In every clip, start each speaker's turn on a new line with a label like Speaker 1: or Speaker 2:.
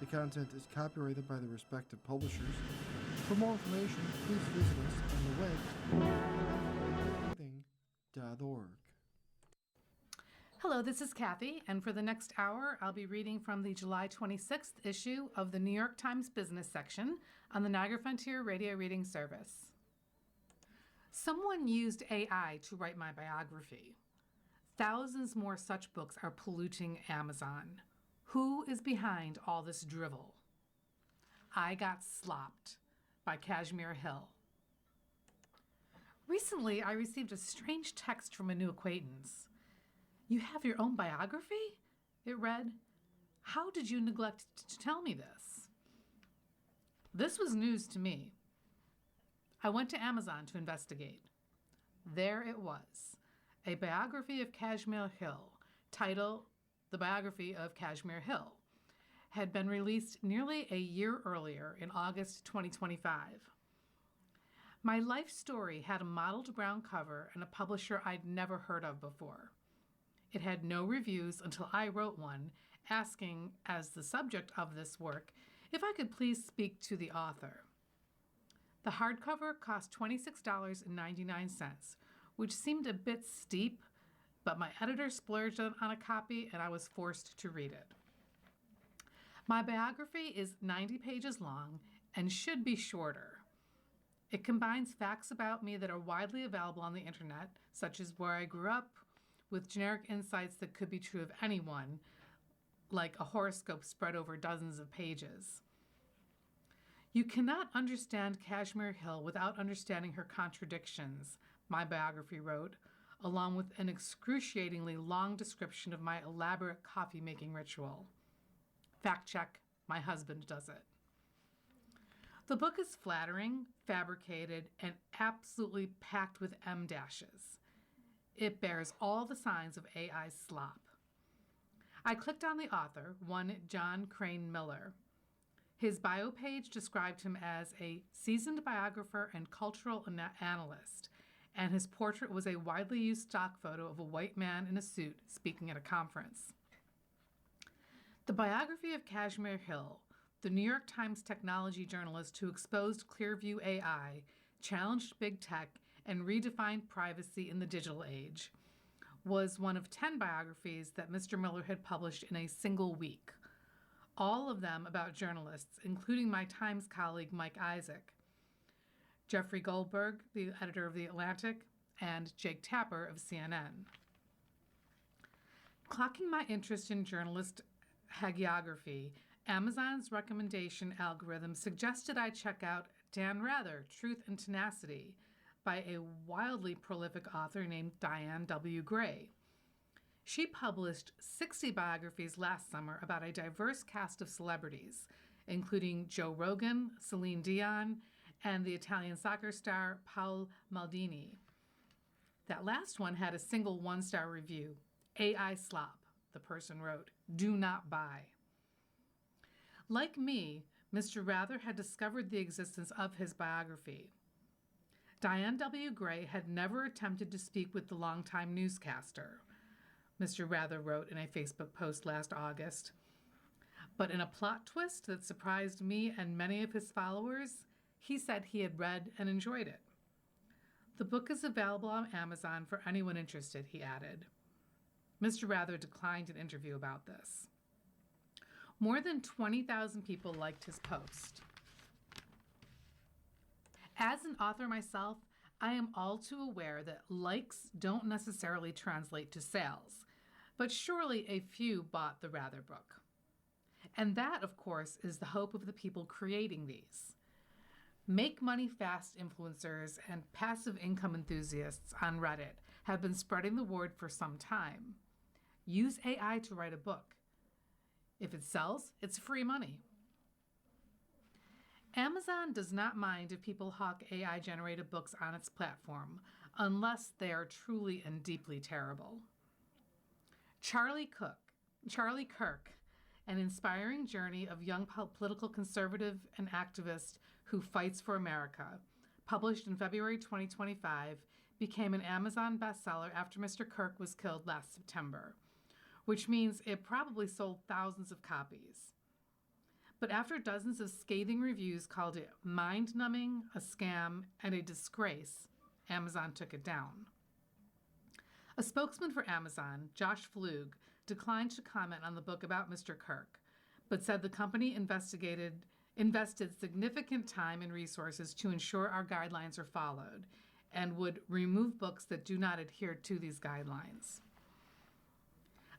Speaker 1: The content is copyrighted by the respective publishers. For more information, please visit us on the web at
Speaker 2: Hello, this is Kathy, and for the next hour, I'll be reading from the July 26th issue of the New York Times Business section on the Niagara Frontier Radio Reading Service. Someone used AI to write my biography. Thousands more such books are polluting Amazon. Who is behind all this drivel? I Got Slopped by Kashmir Hill. Recently, I received a strange text from a new acquaintance. "You have your own biography?" it read. "How did you neglect to tell me this?" This was news to me. I went to Amazon to investigate. There it was, a biography of Kashmir Hill, titled The Biography of Kashmir Hill, had been released nearly a year earlier in August 2025. My life story had a mottled brown cover and a publisher I'd never heard of before. It had no reviews until I wrote one, asking, as the subject of this work, if I could please speak to the author. The hardcover cost $26.99, which seemed a bit steep, but my editor splurged on a copy and I was forced to read it. My biography is 90 pages long and should be shorter. It combines facts about me that are widely available on the internet, such as where I grew up, with generic insights that could be true of anyone, like a horoscope spread over dozens of pages. You cannot understand Kashmir Hill without understanding her contradictions, my biography wrote, along with an excruciatingly long description of my elaborate coffee-making ritual. Fact check, my husband does it. The book is flattering, fabricated, and absolutely packed with M dashes. It bears all the signs of AI slop. I clicked on the author, one John Crane Miller. His bio page described him as a seasoned biographer and cultural analyst, and his portrait was a widely used stock photo of a white man in a suit speaking at a conference. The biography of Kashmir Hill, the New York Times technology journalist who exposed Clearview AI, challenged big tech, and redefined privacy in the digital age, was one of 10 biographies that Mr. Miller had published in a single week, all of them about journalists, including my Times colleague Mike Isaac, Jeffrey Goldberg, the editor of The Atlantic, and Jake Tapper of CNN. Clocking my interest in journalist hagiography, Amazon's recommendation algorithm suggested I check out Dan Rather, Truth and Tenacity, by a wildly prolific author named Diane W. Gray. She published 60 biographies last summer about a diverse cast of celebrities, including Joe Rogan, Celine Dion, and the Italian soccer star Paolo Maldini. That last one had a single one-star review. AI slop, the person wrote. Do not buy. Like me, Mr. Rather had discovered the existence of his biography. Diane W. Gray had never attempted to speak with the longtime newscaster, Mr. Rather wrote in a Facebook post last August. But in a plot twist that surprised me and many of his followers, he said he had read and enjoyed it. The book is available on Amazon for anyone interested, he added. Mr. Rather declined an interview about this. More than 20,000 people liked his post. As an author myself, I am all too aware that likes don't necessarily translate to sales, but surely a few bought the Rather book. And that, of course, is the hope of the people creating these. Make money fast influencers and passive income enthusiasts on Reddit have been spreading the word for some time. Use AI to write a book. If it sells, it's free money. Amazon does not mind if people hawk AI-generated books on its platform, unless they are truly and deeply terrible. Charlie Kirk, an inspiring journey of young political conservative and activist who fights for America, published in February 2025, became an Amazon bestseller after Mr. Kirk was killed last September, which means it probably sold thousands of copies. But after dozens of scathing reviews called it mind-numbing, a scam, and a disgrace, Amazon took it down. A spokesman for Amazon, Josh Flug, declined to comment on the book about Mr. Kirk, but said the company invested significant time and resources to ensure our guidelines are followed and would remove books that do not adhere to these guidelines.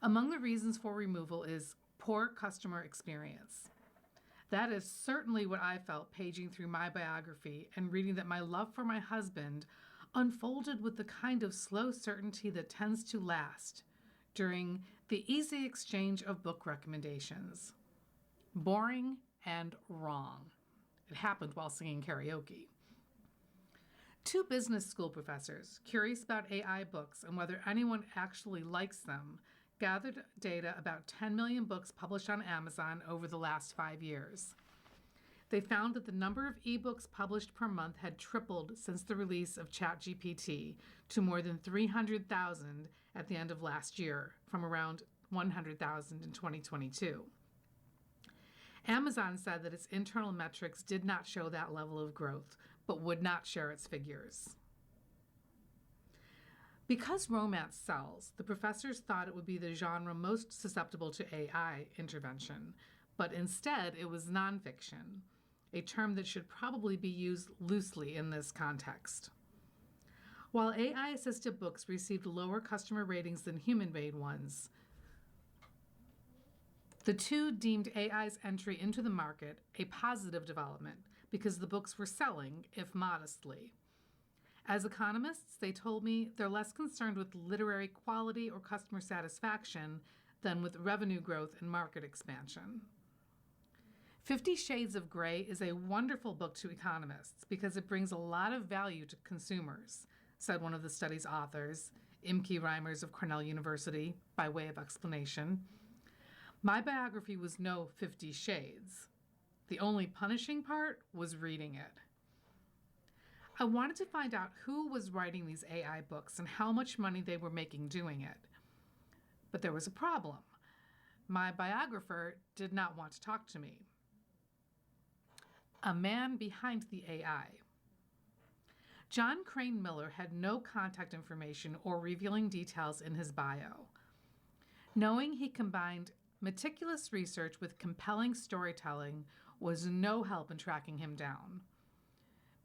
Speaker 2: Among the reasons for removal is poor customer experience. That is certainly what I felt paging through my biography and reading that my love for my husband unfolded with the kind of slow certainty that tends to last during the easy exchange of book recommendations. Boring and wrong. It happened while singing karaoke. Two business school professors, curious about AI books and whether anyone actually likes them, gathered data about 10 million books published on Amazon over the last 5 years. They found that the number of ebooks published per month had tripled since the release of ChatGPT to more than 300,000 at the end of last year, from around 100,000 in 2022. Amazon said that its internal metrics did not show that level of growth, but would not share its figures. Because romance sells, the professors thought it would be the genre most susceptible to AI intervention, but instead it was nonfiction, a term that should probably be used loosely in this context. While AI-assisted books received lower customer ratings than human-made ones, the two deemed AI's entry into the market a positive development because the books were selling, if modestly. As economists, they told me they're less concerned with literary quality or customer satisfaction than with revenue growth and market expansion. 50 Shades of Grey is a wonderful book to economists because it brings a lot of value to consumers, said one of the study's authors, Imke Reimers of Cornell University, by way of explanation. My biography was no 50 Shades. The only punishing part was reading it. I wanted to find out who was writing these AI books and how much money they were making doing it. But there was a problem. My biographer did not want to talk to me. A man behind the AI. John Crane Miller had no contact information or revealing details in his bio. Knowing he combined meticulous research with compelling storytelling was no help in tracking him down.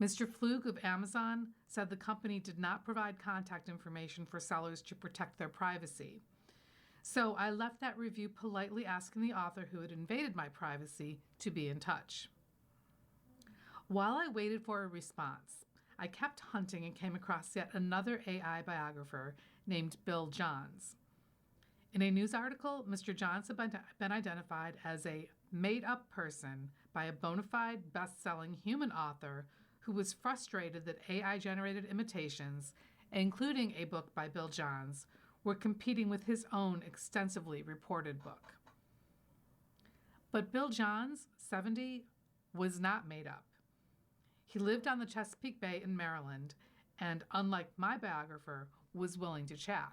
Speaker 2: Mr. Flug of Amazon said the company did not provide contact information for sellers to protect their privacy. So I left that review politely asking the author who had invaded my privacy to be in touch. While I waited for a response, I kept hunting and came across yet another AI biographer named Bill Johns. In a news article, Mr. Johns had been identified as a made-up person by a bona fide, best-selling human author who was frustrated that AI-generated imitations, including a book by Bill Johns, were competing with his own extensively reported book. But Bill Johns, 70, was not made up. He lived on the Chesapeake Bay in Maryland and, unlike my biographer, was willing to chat.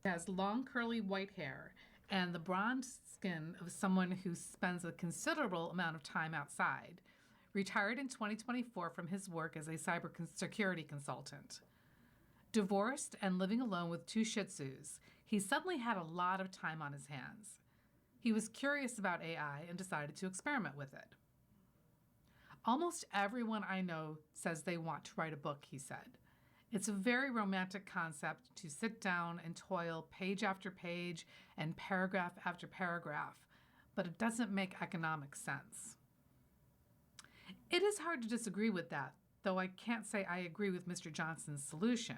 Speaker 2: He has long curly white hair and the bronzed skin of someone who spends a considerable amount of time outside, retired in 2024 from his work as a cybersecurity consultant. Divorced and living alone with 2 Shih Tzus, he suddenly had a lot of time on his hands. He was curious about AI and decided to experiment with it. Almost everyone I know says they want to write a book, he said. It's a very romantic concept to sit down and toil page after page and paragraph after paragraph, but it doesn't make economic sense. It is hard to disagree with that, though I can't say I agree with Mr. Johnson's solution.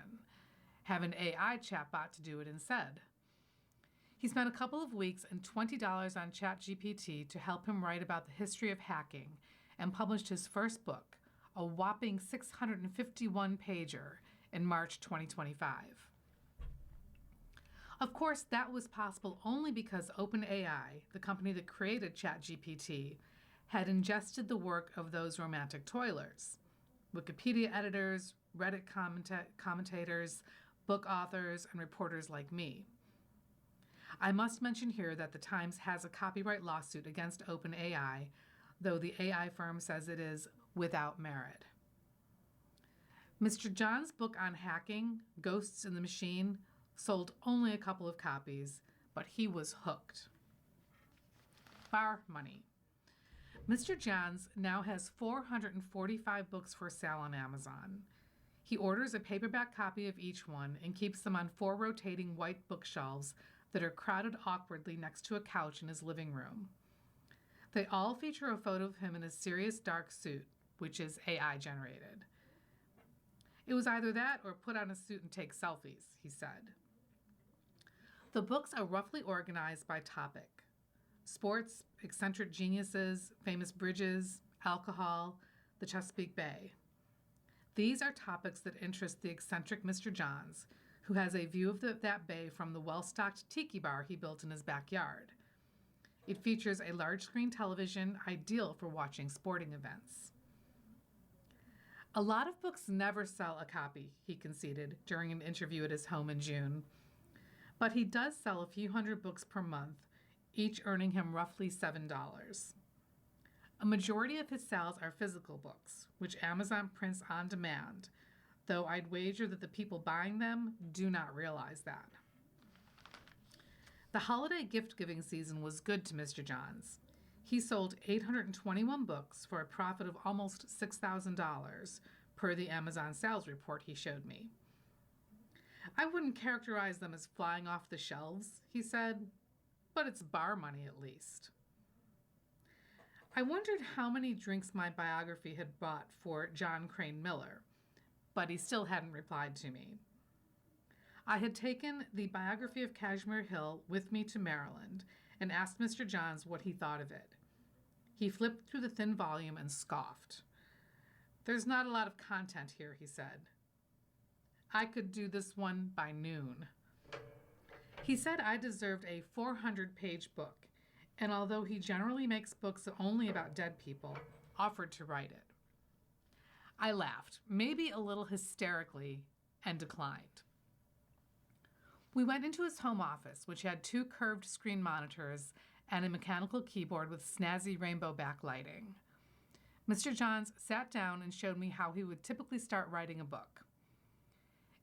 Speaker 2: Have an AI chatbot to do it instead. He spent a couple of weeks and $20 on ChatGPT to help him write about the history of hacking and published his first book, a whopping 651-pager, in March 2025. Of course, that was possible only because OpenAI, the company that created ChatGPT, had ingested the work of those romantic toilers, Wikipedia editors, Reddit commentators, book authors, and reporters like me. I must mention here that the Times has a copyright lawsuit against OpenAI though the AI firm says it is without merit. Mr. John's book on hacking, Ghosts in the Machine, sold only a couple of copies, but he was hooked. Bar money. Mr. Johns now has 445 books for sale on Amazon. He orders a paperback copy of each one and keeps them on 4 rotating white bookshelves that are crowded awkwardly next to a couch in his living room. They all feature a photo of him in a serious dark suit, which is AI generated. It was either that or put on a suit and take selfies, he said. The books are roughly organized by topic: sports, eccentric geniuses, famous bridges, alcohol, the Chesapeake Bay. These are topics that interest the eccentric Mr. Johns, who has a view of that bay from the well-stocked tiki bar he built in his backyard. It features a large-screen television ideal for watching sporting events. A lot of books never sell a copy, he conceded during an interview at his home in June. But he does sell a few hundred books per month, each earning him roughly $7. A majority of his sales are physical books, which Amazon prints on demand, though I'd wager that the people buying them do not realize that. The holiday gift-giving season was good to Mr. Johns. He sold 821 books for a profit of almost $6,000 per the Amazon sales report he showed me. I wouldn't characterize them as flying off the shelves, he said, but it's bar money at least. I wondered how many drinks my biography had bought for John Crane Miller, but he still hadn't replied to me. I had taken the biography of Kashmir Hill with me to Maryland and asked Mr. Johns what he thought of it. He flipped through the thin volume and scoffed. "There's not a lot of content here," he said. "I could do this one by noon." He said I deserved a 400-page book, and although he generally makes books only about dead people, offered to write it. I laughed, maybe a little hysterically, and declined. We went into his home office, which had 2 curved screen monitors and a mechanical keyboard with snazzy rainbow backlighting. Mr. Johns sat down and showed me how he would typically start writing a book.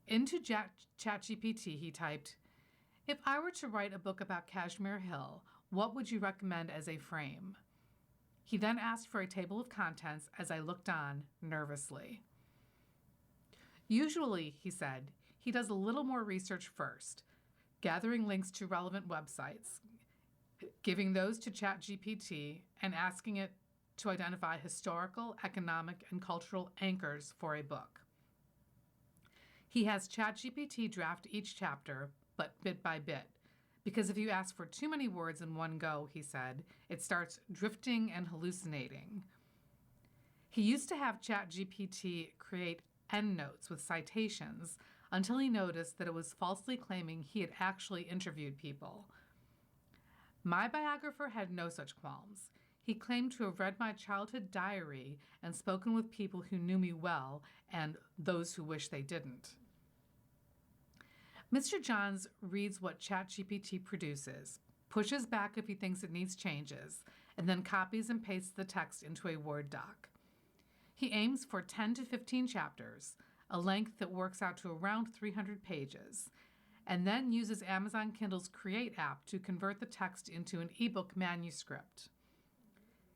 Speaker 2: Into ChatGPT, he typed, "If I were to write a book about Kashmir Hill, what would you recommend as a frame?" He then asked for a table of contents as I looked on nervously. Usually, he said, he does a little more research first, gathering links to relevant websites, giving those to ChatGPT, and asking it to identify historical, economic, and cultural anchors for a book. He has ChatGPT draft each chapter, but bit by bit, because if you ask for too many words in one go, he said, it starts drifting and hallucinating. He used to have ChatGPT create endnotes with citations until he noticed that it was falsely claiming he had actually interviewed people. My biographer had no such qualms. He claimed to have read my childhood diary and spoken with people who knew me well and those who wish they didn't. Mr. Johns reads what ChatGPT produces, pushes back if he thinks it needs changes, and then copies and pastes the text into a Word doc. He aims for 10 to 15 chapters, a length that works out to around 300 pages, and then uses Amazon Kindle's Create app to convert the text into an ebook manuscript.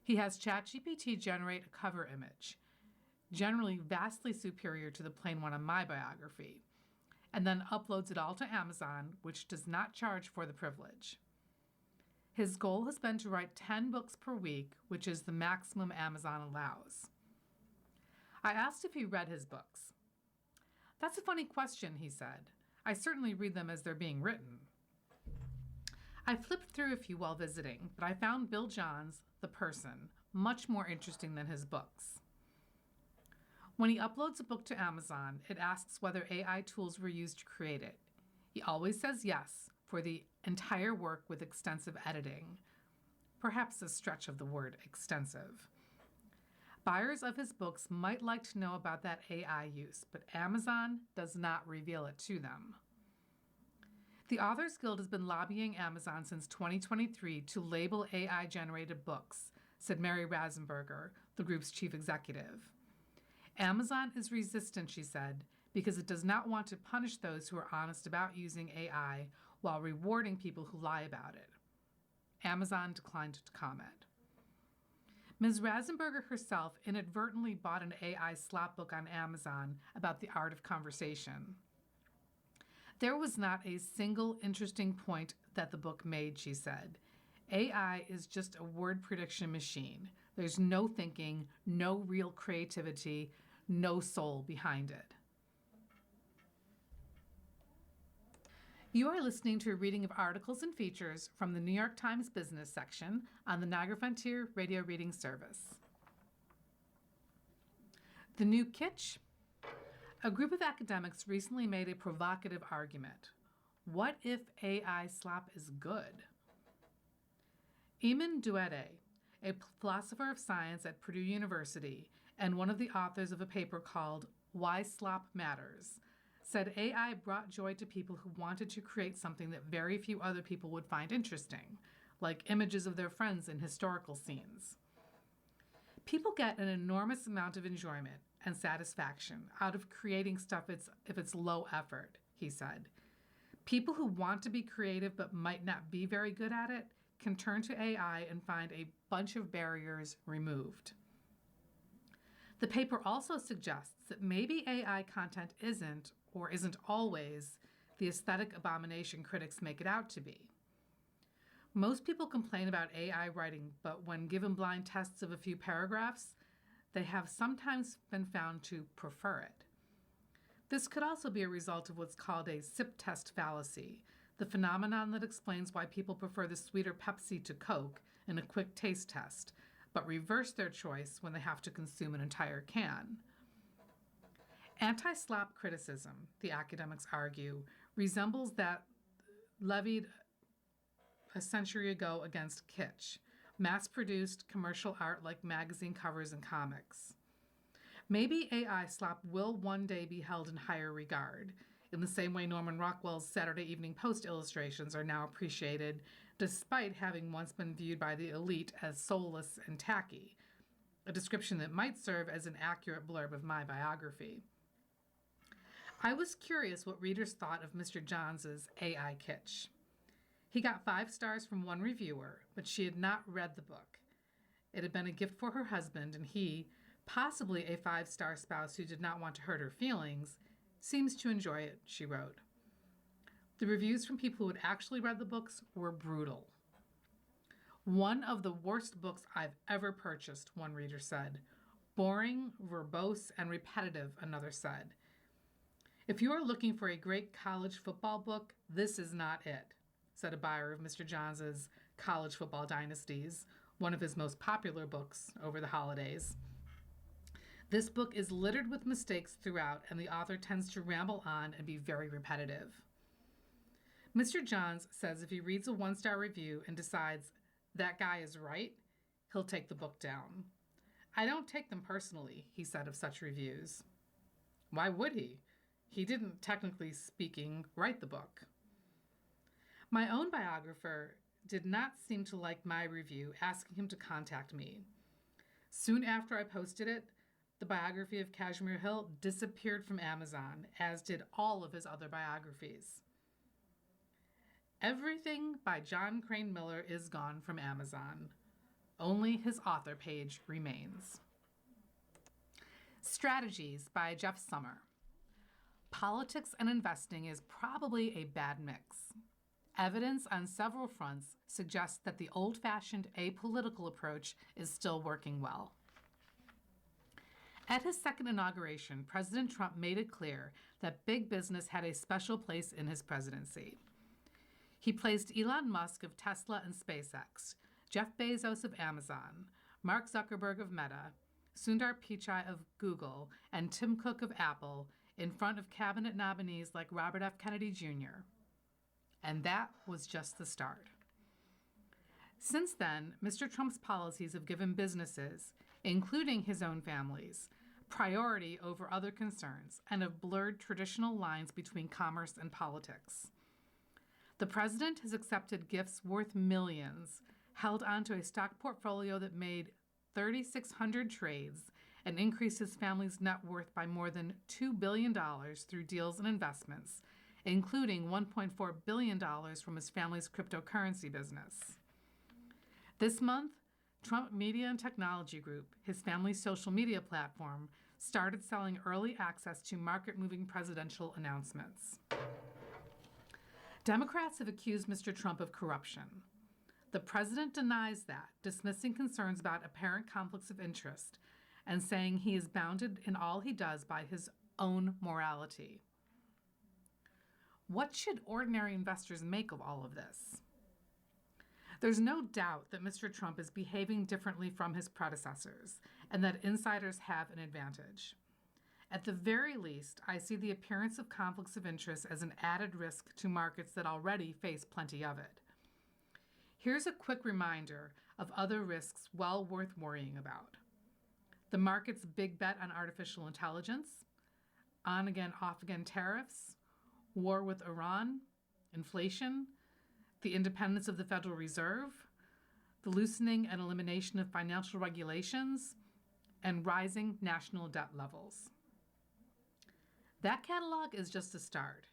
Speaker 2: He has ChatGPT generate a cover image, generally vastly superior to the plain one on my biography, and then uploads it all to Amazon, which does not charge for the privilege. His goal has been to write 10 books per week, which is the maximum Amazon allows. I asked if he read his books. "That's a funny question," he said. "I certainly read them as they're being written." I flipped through a few while visiting, but I found Bill Johns, the person, much more interesting than his books. When he uploads a book to Amazon, it asks whether AI tools were used to create it. He always says yes for the entire work with extensive editing. Perhaps a stretch of the word extensive. Buyers of his books might like to know about that AI use, but Amazon does not reveal it to them. The Authors Guild has been lobbying Amazon since 2023 to label AI-generated books, said Mary Rasenberger, the group's chief executive. Amazon is resistant, she said, because it does not want to punish those who are honest about using AI while rewarding people who lie about it. Amazon declined to comment. Ms. Rasenberger herself inadvertently bought an AI slap book on Amazon about the art of conversation. There was not a single interesting point that the book made, she said. AI is just a word prediction machine. There's no thinking, no real creativity, no soul behind it. You are listening to a reading of articles and features from the New York Times Business section on the Niagara Frontier Radio Reading Service. The new kitsch? A group of academics recently made a provocative argument. What if AI slap is good? Eamon Doughty, a philosopher of science at Purdue University and one of the authors of a paper called Why Slop Matters, said AI brought joy to people who wanted to create something that very few other people would find interesting, like images of their friends in historical scenes. People get an enormous amount of enjoyment and satisfaction out of creating stuff if it's low effort, he said. People who want to be creative but might not be very good at it can turn to AI and find a bunch of barriers removed. The paper also suggests that maybe AI content isn't, or isn't always, the aesthetic abomination critics make it out to be. Most people complain about AI writing, but when given blind tests of a few paragraphs, they have sometimes been found to prefer it. This could also be a result of what's called a sip test fallacy, the phenomenon that explains why people prefer the sweeter Pepsi to Coke in a quick taste test, but reverse their choice when they have to consume an entire can. Anti-slap criticism, the academics argue, resembles that levied a century ago against kitsch, mass-produced commercial art like magazine covers and comics. Maybe AI slap will one day be held in higher regard, in the same way Norman Rockwell's Saturday Evening Post illustrations are now appreciated, despite having once been viewed by the elite as soulless and tacky, a description that might serve as an accurate blurb of my biography. I was curious what readers thought of Mr. Johns' AI kitsch. He got 5 stars from one reviewer, but she had not read the book. It had been a gift for her husband, and he, possibly a 5-star spouse who did not want to hurt her feelings, seems to enjoy it, she wrote. The reviews from people who had actually read the books were brutal. One of the worst books I've ever purchased, one reader said. Boring, verbose, and repetitive, another said. If you are looking for a great college football book, this is not it, said a buyer of Mr. Johns' College Football Dynasties, one of his most popular books over the holidays. This book is littered with mistakes throughout, and the author tends to ramble on and be very repetitive. Mr. Johns says if he reads a 1-star review and decides that guy is right, he'll take the book down. I don't take them personally, he said of such reviews. Why would he? He didn't, technically speaking, write the book. My own biographer did not seem to like my review, asking him to contact me. Soon after I posted it, the biography of Kashmir Hill disappeared from Amazon, as did all of his other biographies. Everything by John Crane Miller is gone from Amazon. Only his author page remains. Strategies by Jeff Sommer. Politics and investing is probably a bad mix. Evidence on several fronts suggests that the old-fashioned apolitical approach is still working well. At his second inauguration, President Trump made it clear that big business had a special place in his presidency. He placed Elon Musk of Tesla and SpaceX, Jeff Bezos of Amazon, Mark Zuckerberg of Meta, Sundar Pichai of Google, and Tim Cook of Apple in front of cabinet nominees like Robert F. Kennedy Jr. And that was just the start. Since then, Mr. Trump's policies have given businesses, including his own families, priority over other concerns and have blurred traditional lines between commerce and politics. The president has accepted gifts worth millions, held onto a stock portfolio that made 3,600 trades and increased his family's net worth by more than $2 billion through deals and investments, including $1.4 billion from his family's cryptocurrency business. This month, Trump Media and Technology Group, his family's social media platform, started selling early access to market-moving presidential announcements. Democrats have accused Mr. Trump of corruption. The president denies that, dismissing concerns about apparent conflicts of interest and saying he is bounded in all he does by his own morality. What should ordinary investors make of all of this? There's no doubt that Mr. Trump is behaving differently from his predecessors and that insiders have an advantage. At the very least, I see the appearance of conflicts of interest as an added risk to markets that already face plenty of it. Here's a quick reminder of other risks well worth worrying about. The market's big bet on artificial intelligence, on-again, off-again tariffs, war with Iran, inflation, the independence of the Federal Reserve, the loosening and elimination of financial regulations, and rising national debt levels. That catalog is just a start.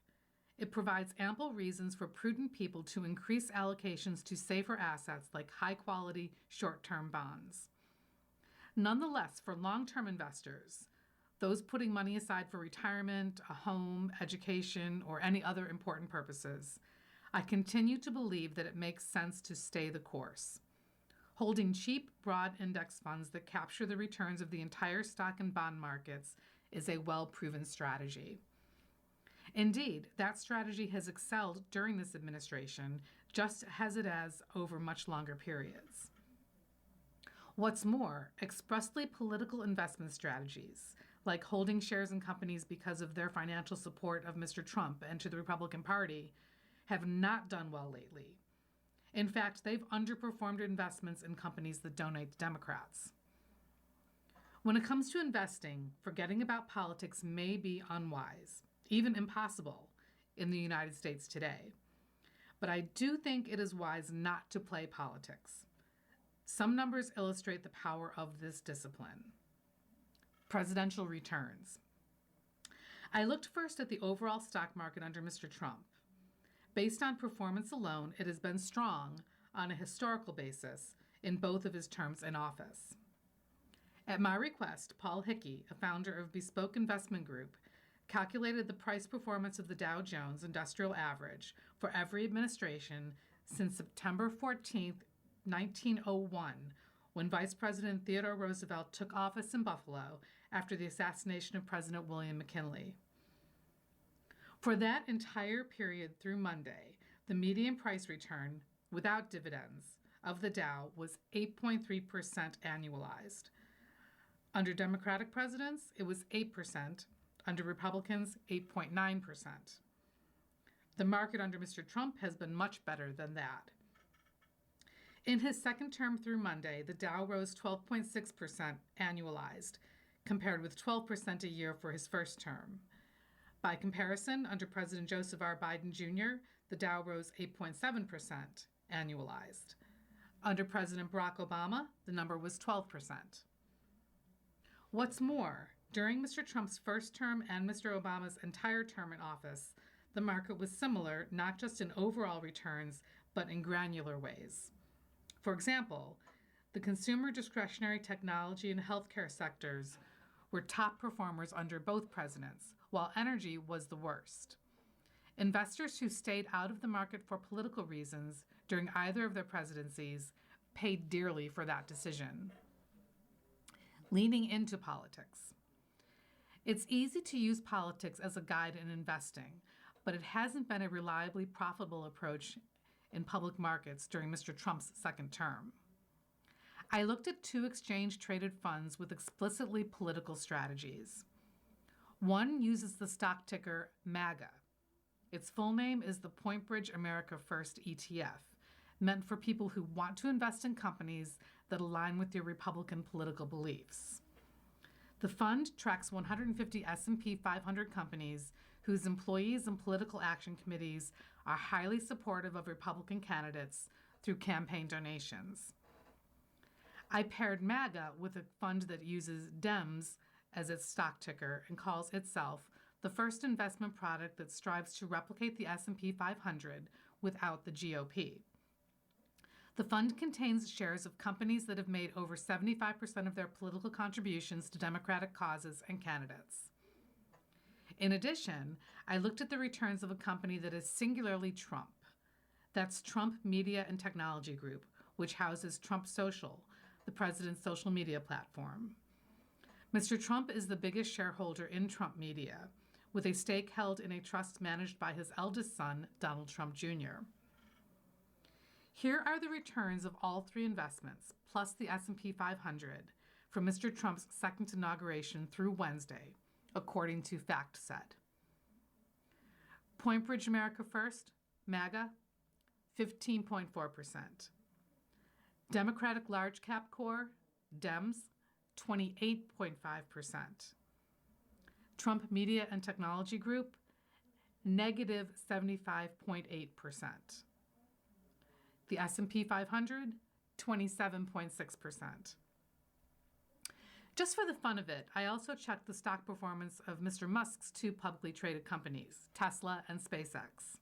Speaker 2: It provides ample reasons for prudent people to increase allocations to safer assets like high-quality, short-term bonds. Nonetheless, for long-term investors, those putting money aside for retirement, a home, education, or any other important purposes, I continue to believe that it makes sense to stay the course. Holding cheap, broad index funds that capture the returns of the entire stock and bond markets is a well-proven strategy. Indeed, that strategy has excelled during this administration, just as it has over much longer periods. What's more, expressly political investment strategies, like holding shares in companies because of their financial support of Mr. Trump and to the Republican Party, have not done well lately. In fact, they've underperformed investments in companies that donate to Democrats. When it comes to investing, forgetting about politics may be unwise, even impossible, in the United States today. But I do think it is wise not to play politics. Some numbers illustrate the power of this discipline. Presidential returns. I looked first at the overall stock market under Mr. Trump. Based on performance alone, it has been strong on a historical basis in both of his terms in office. At my request, Paul Hickey, a founder of Bespoke Investment Group, calculated the price performance of the Dow Jones Industrial Average for every administration since September 14, 1901, when Vice President Theodore Roosevelt took office in Buffalo after the assassination of President William McKinley. For that entire period through Monday, the median price return, without dividends, of the Dow was 8.3% annualized. Under Democratic presidents, it was 8%. Under Republicans, 8.9%. The market under Mr. Trump has been much better than that. In his second term through Monday, the Dow rose 12.6% annualized, compared with 12% a year for his first term. By comparison, under President Joseph R. Biden Jr., the Dow rose 8.7% annualized. Under President Barack Obama, the number was 12%. What's more, during Mr. Trump's first term and Mr. Obama's entire term in office, the market was similar not just in overall returns, but in granular ways. For example, the consumer discretionary technology and healthcare sectors were top performers under both presidents, while energy was the worst. Investors who stayed out of the market for political reasons during either of their presidencies paid dearly for that decision. Leaning into politics. It's easy to use politics as a guide in investing, but it hasn't been a reliably profitable approach in public markets during Mr. Trump's second term. I looked at two exchange-traded funds with explicitly political strategies. One uses the stock ticker MAGA. Its full name is the PointBridge America First ETF, meant for people who want to invest in companies that align with their Republican political beliefs. The fund tracks 150 S&P 500 companies whose employees and political action committees are highly supportive of Republican candidates through campaign donations. I paired MAGA with a fund that uses DEMS as its stock ticker and calls itself the first investment product that strives to replicate the S&P 500 without the GOP. The fund contains shares of companies that have made over 75% of their political contributions to Democratic causes and candidates. In addition, I looked at the returns of a company that is singularly Trump. That's Trump Media and Technology Group, which houses Trump Social, the president's social media platform. Mr. Trump is the biggest shareholder in Trump Media, with a stake held in a trust managed by his eldest son, Donald Trump Jr. Here are the returns of all three investments, plus the S&P 500, from Mr. Trump's second inauguration through Wednesday, according to FactSet. Point Bridge America First, MAGA, 15.4%. Democratic Large Cap Core, DEMS, 28.5%. Trump Media and Technology Group, negative 75.8%. The S&P 500, 27.6%. Just for the fun of it, I also checked the stock performance of Mr. Musk's two publicly traded companies, Tesla and SpaceX.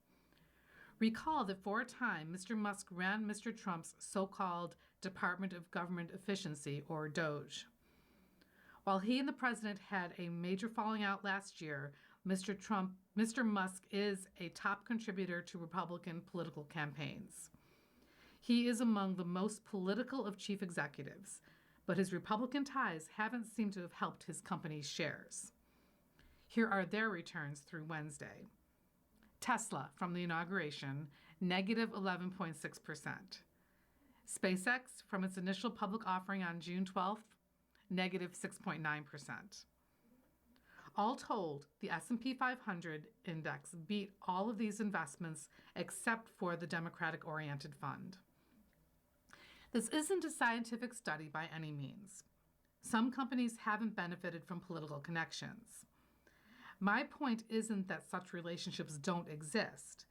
Speaker 2: Recall that for a time, Mr. Musk ran Mr. Trump's so-called Department of Government Efficiency, or DOGE. While he and the president had a major falling out last year, Mr. Musk is a top contributor to Republican political campaigns. He is among the most political of chief executives, but his Republican ties haven't seemed to have helped his company's shares. Here are their returns through Wednesday. Tesla, from the inauguration, negative 11.6%. SpaceX, from its initial public offering on June 12th, negative 6.9%. All told, the S&P 500 index beat all of these investments except for the Democratic-oriented fund. This isn't a scientific study by any means. Some companies haven't benefited from political connections. My point isn't that such relationships don't exist.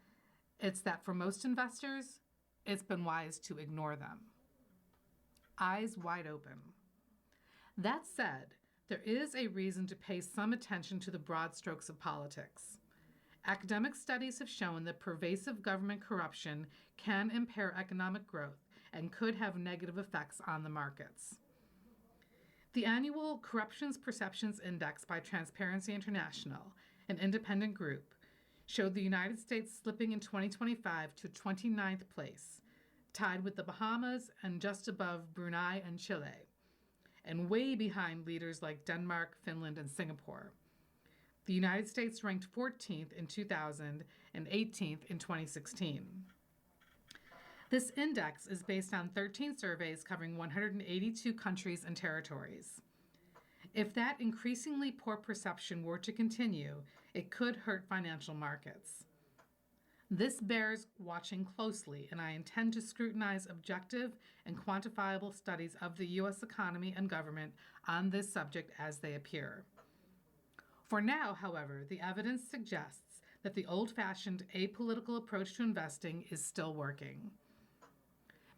Speaker 2: It's that for most investors, it's been wise to ignore them. Eyes wide open. That said, there is a reason to pay some attention to the broad strokes of politics. Academic studies have shown that pervasive government corruption can impair economic growth and could have negative effects on the markets. The annual Corruptions Perceptions Index by Transparency International, an independent group, showed the United States slipping in 2025 to 29th place, tied with the Bahamas and just above Brunei and Chile, and way behind leaders like Denmark, Finland, and Singapore. The United States ranked 14th in 2000 and 18th in 2016. This index is based on 13 surveys covering 182 countries and territories. If that increasingly poor perception were to continue, it could hurt financial markets. This bears watching closely, and I intend to scrutinize objective and quantifiable studies of the U.S. economy and government on this subject as they appear. For now, however, the evidence suggests that the old-fashioned apolitical approach to investing is still working.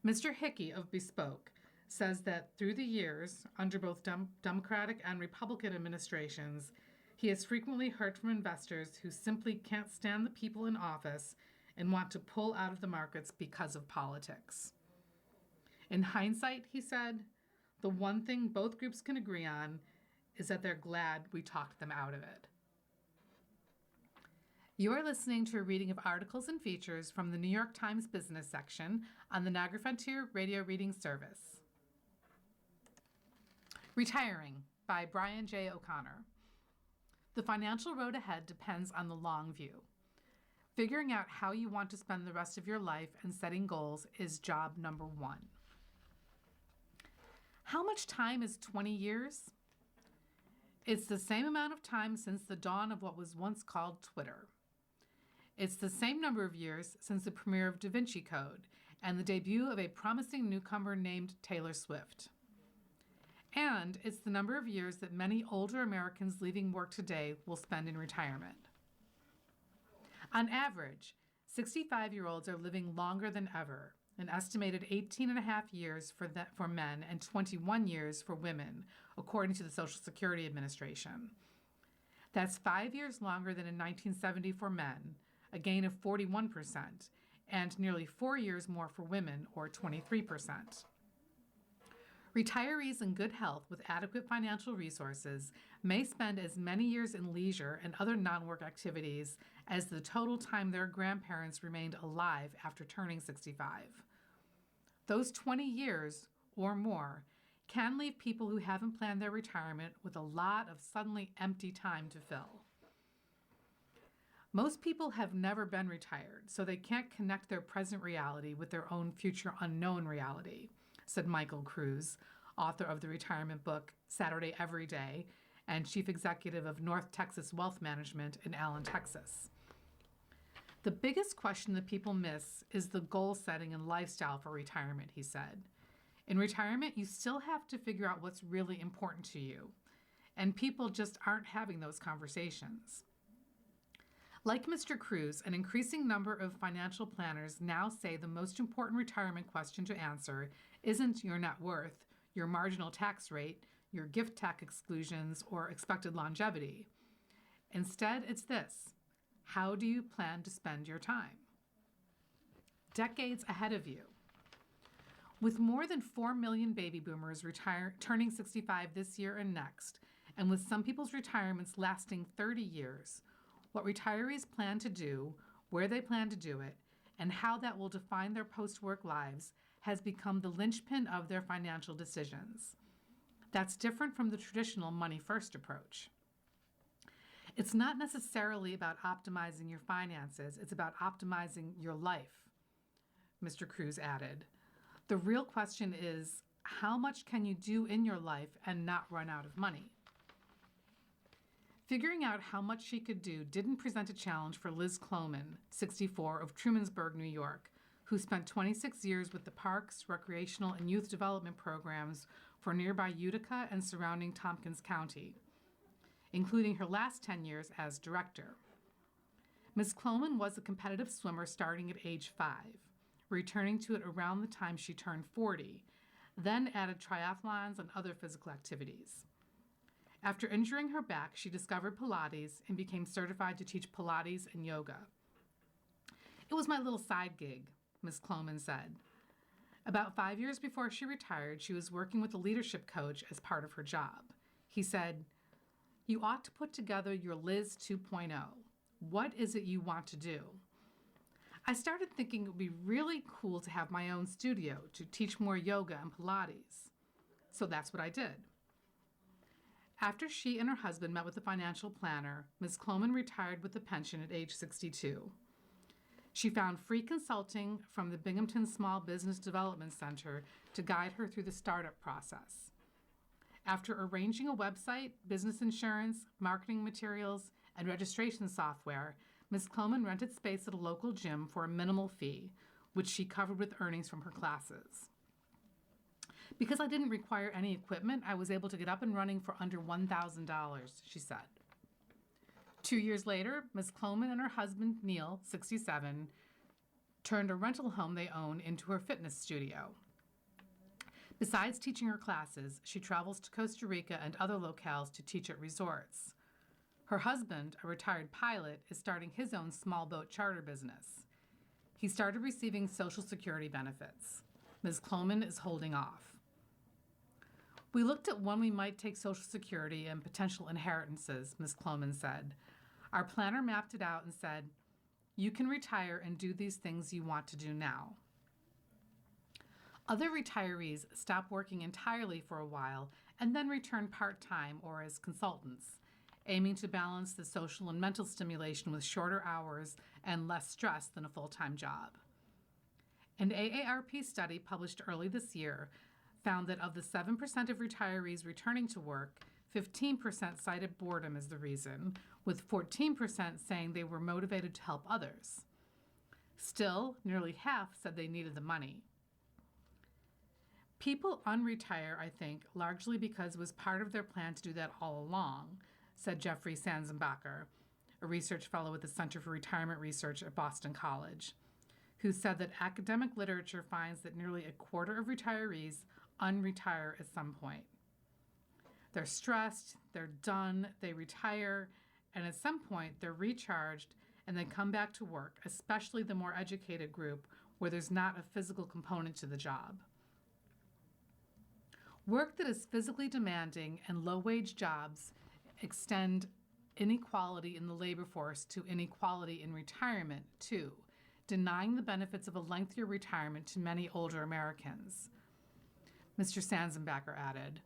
Speaker 2: Mr. Hickey of Bespoke says that through the years, under both Democratic and Republican administrations, he has frequently heard from investors who simply can't stand the people in office and want to pull out of the markets because of politics. In hindsight, he said, the one thing both groups can agree on is that they're glad we talked them out of it. You are listening to a reading of articles and features from the New York Times business section on the Niagara Frontier Radio Reading Service. Retiring by Brian J. O'Connor. The financial road ahead depends on the long view. Figuring out how you want to spend the rest of your life and setting goals is job number one. How much time is 20 years? It's the same amount of time since the dawn of what was once called Twitter. It's the same number of years since the premiere of Da Vinci Code and the debut of a promising newcomer named Taylor Swift. And it's the number of years that many older Americans leaving work today will spend in retirement. On average, 65-year-olds are living longer than ever, an estimated 18 and a half years for men and 21 years for women, according to the Social Security Administration. That's 5 years longer than in 1970 for men, a gain of 41%, and nearly 4 years more for women, or 23%. Retirees in good health with adequate financial resources may spend as many years in leisure and other non-work activities as the total time their grandparents remained alive after turning 65. Those 20 years or more can leave people who haven't planned their retirement with a lot of suddenly empty time to fill. Most people have never been retired, so they can't connect their present reality with their own future unknown reality, said Michael Cruz, author of the retirement book Saturday Every Day and chief executive of North Texas Wealth Management in Allen, Texas. The biggest question that people miss is the goal setting and lifestyle for retirement, he said. In retirement, you still have to figure out what's really important to you, and people just aren't having those conversations. Like Mr. Cruz, an increasing number of financial planners now say the most important retirement question to answer isn't your net worth, your marginal tax rate, your gift tax exclusions, or expected longevity. Instead, it's this: how do you plan to spend your time? Decades ahead of you. With more than 4 million baby boomers turning 65 this year and next, and with some people's retirements lasting 30 years, what retirees plan to do, where they plan to do it, and how that will define their post-work lives has become the linchpin of their financial decisions. That's different from the traditional money-first approach. It's not necessarily about optimizing your finances, it's about optimizing your life, Mr. Cruz added. The real question is, how much can you do in your life and not run out of money? Figuring out how much she could do didn't present a challenge for Liz Cloman, 64, of Trumansburg, New York, who spent 26 years with the Parks, Recreational, and Youth Development Programs for nearby Utica and surrounding Tompkins County, including her last 10 years as director. Ms. Cloman was a competitive swimmer starting at age 5, returning to it around the time she turned 40, then added triathlons and other physical activities. After injuring her back, she discovered Pilates and became certified to teach Pilates and yoga. It was my little side gig, Ms. Cloman said. About 5 years before she retired, she was working with a leadership coach as part of her job. He said, "You ought to put together your Liz 2.0. What is it you want to do?" I started thinking it would be really cool to have my own studio to teach more yoga and Pilates. So that's what I did. After she and her husband met with a financial planner, Ms. Cloman retired with a pension at age 62. She found free consulting from the Binghamton Small Business Development Center to guide her through the startup process. After arranging a website, business insurance, marketing materials, and registration software, Ms. Cloman rented space at a local gym for a minimal fee, which she covered with earnings from her classes. Because I didn't require any equipment, I was able to get up and running for under $1,000, she said. 2 years later, Ms. Cloman and her husband, Neil, 67, turned a rental home they own into her fitness studio. Besides teaching her classes, she travels to Costa Rica and other locales to teach at resorts. Her husband, a retired pilot, is starting his own small boat charter business. He started receiving Social Security benefits. Ms. Cloman is holding off. We looked at when we might take Social Security and potential inheritances, Ms. Cloman said. Our planner mapped it out and said, you can retire and do these things you want to do now. Other retirees stop working entirely for a while and then return part-time or as consultants, aiming to balance the social and mental stimulation with shorter hours and less stress than a full-time job. An AARP study published early this year found that of the 7% of retirees returning to work, 15% cited boredom as the reason, with 14% saying they were motivated to help others. Still, nearly half said they needed the money. People unretire, I think, largely because it was part of their plan to do that all along, said Jeffrey Sanzenbacher, a research fellow at the Center for Retirement Research at Boston College, who said that academic literature finds that nearly a quarter of retirees unretire at some point. They're stressed, they're done, they retire, and at some point they're recharged and they come back to work, especially the more educated group where there's not a physical component to the job. Work that is physically demanding and low-wage jobs extend inequality in the labor force to inequality in retirement, too, denying the benefits of a lengthier retirement to many older Americans. Mr. Sanzenbacher added,